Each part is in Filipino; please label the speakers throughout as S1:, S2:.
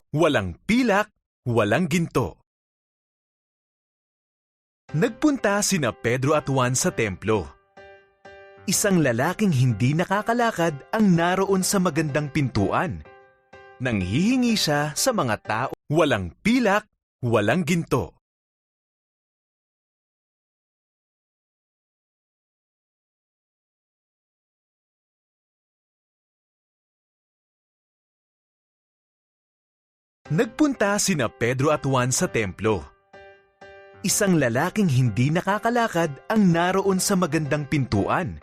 S1: walang pilak, walang ginto. Nagpunta sina Pedro at Juan sa templo. Isang lalaking hindi nakakalakad ang naroon sa magandang pintuan. Nanghihingi siya sa mga tao, walang pilak, walang ginto. Nagpunta sina Pedro at Juan sa templo. Isang lalaking hindi nakakalakad ang naroon sa magandang pintuan.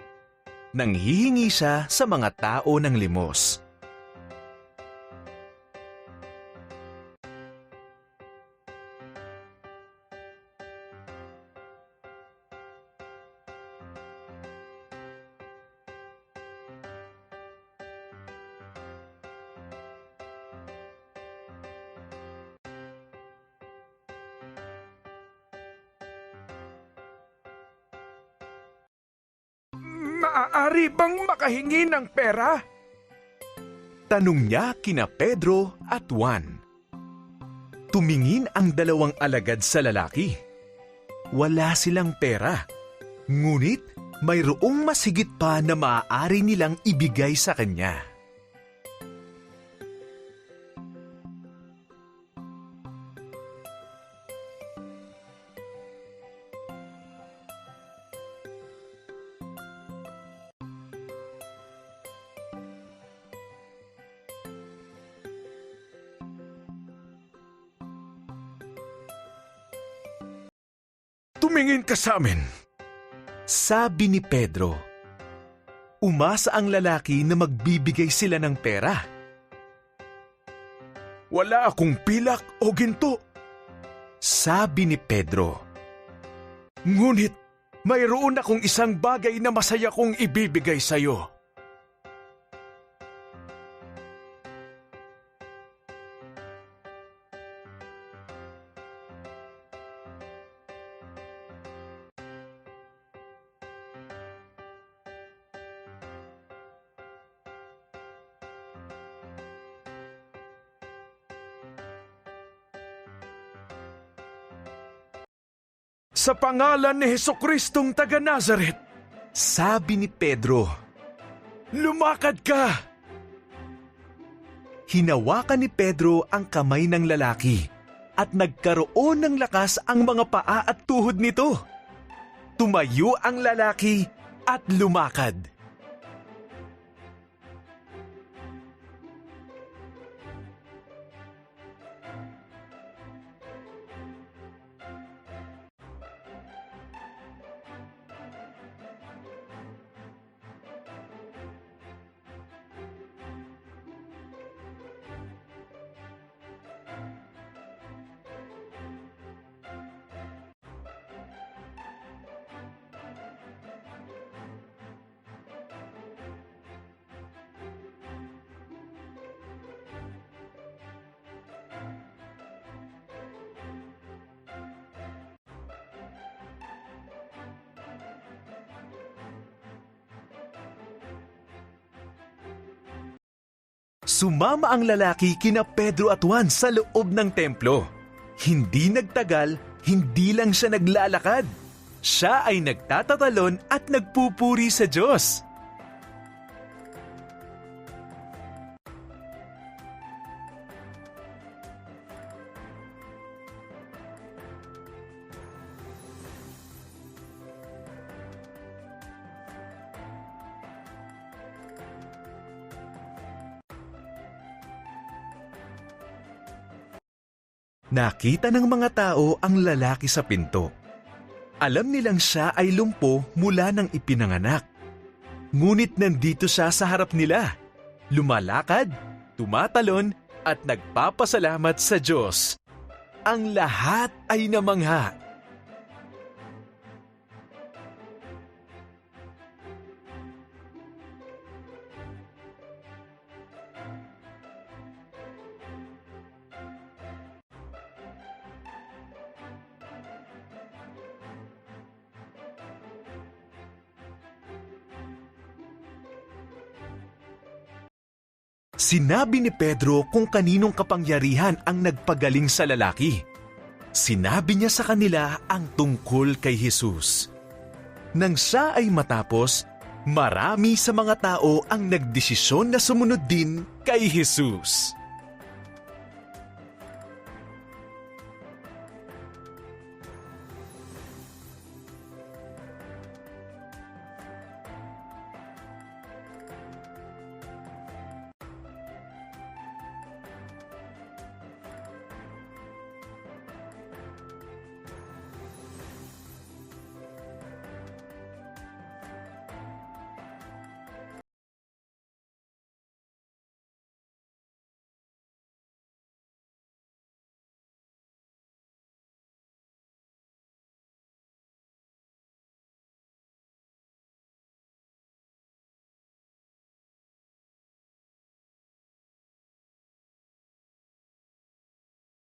S1: Nanghihingi siya sa mga tao ng limos.
S2: Maaari bang makahingi ng pera?
S1: Tanong niya kina Pedro at Juan. Tumingin ang dalawang alagad sa lalaki. Wala silang pera. Ngunit mayroong mas higit pa na maaari nilang ibigay sa kanya.
S2: Tumingin ka sa amin.
S1: Sabi ni Pedro. Umasa ang lalaki na magbibigay sila ng pera.
S2: Wala akong pilak o ginto.
S1: Sabi ni Pedro.
S2: Ngunit mayroon akong isang bagay na masaya kong ibibigay sa iyo. Sa pangalan ni Jesucristong taga Nazaret,
S1: Sabi ni Pedro.
S2: lumakad ka!
S1: Hinawakan ni Pedro ang kamay ng lalaki at nagkaroon ng lakas ang mga paa at tuhod nito. Tumayo ang lalaki at lumakad. Sumama ang lalaki kina Pedro at Juan sa loob ng templo. Hindi nagtagal, hindi lang siya naglalakad. Siya ay nagtatatalon at nagpupuri sa Diyos. Nakita ng mga tao ang lalaki sa pinto. Alam nilang siya ay lumpo mula nang ipinanganak. Ngunit nandito siya sa harap nila. Lumalakad, tumatalon at nagpapasalamat sa Diyos. Ang lahat ay namangha. Sinabi ni Pedro kung kaninong kapangyarihan ang nagpagaling sa lalaki. Sinabi niya sa kanila ang tungkol kay Jesus. Nang siya ay matapos, marami sa mga tao ang nagdesisyon na sumunod din kay Jesus.